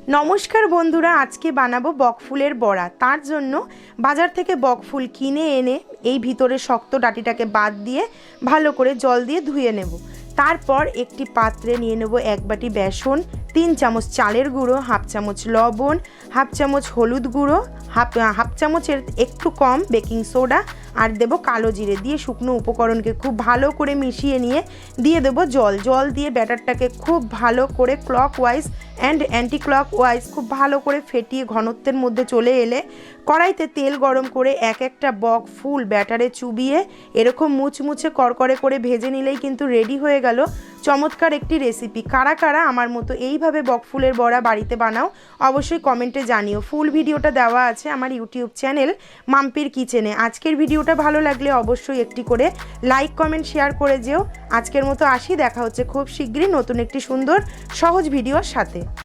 नमस्कार बंधुरा आज के बानाबो बकफुलेर बड़ा। तार जन्य बाजार थेके बकफुल किने एने एई भितरे शक्त डाटिटाके बाद दिए भालो करे जल दिए धुए नेब। तारपर एकटी पात्रे निये नेब एक बाटी बेसन, 3 चामच चालेर गुड़ो, हाफ चामच लवण, हाफ चामच हलुद गुड़ो, हाफ चामचेर एकटू कम बेकिंग सोडा और देव कालो जिरे दिए शुकनो उपकरण के खूब भालो करे मिशिए निये दिए देव जल। जल दिए बैटारटाके खूब भालो करे क्लकवाइज एंड एंटी क्लकवाइज खूब भालो करे फेटिए घनत्वेर मध्य चले एले कड़ाईते तेल गरम करे एक एकटा बक फुल बैटारे चुबिए एरकम मुचमुचे करकरे करे भेजे निलेई किन्तु रेडी हये गेल चमत्कार एकटी रेसिपि। कारा कारा आमार मतो एइभावे बकफुलेर बड़ा बाड़ीते बानाओ अवश्यई कमेंटे जानिओ। फुल भिडियोटा देওয়া আছে আমার ইউটিউব চ্যানেল মাম্পির কিচেনে। আজকের ভিডিওটা ভালো লাগলে অবশ্যই একটি করে লাইক কমেন্ট শেয়ার করে যেও। আজকের মতো আসি, দেখা হচ্ছে খুব শীঘ্রই নতুন একটি সুন্দর সহজ ভিডিওর সাথে।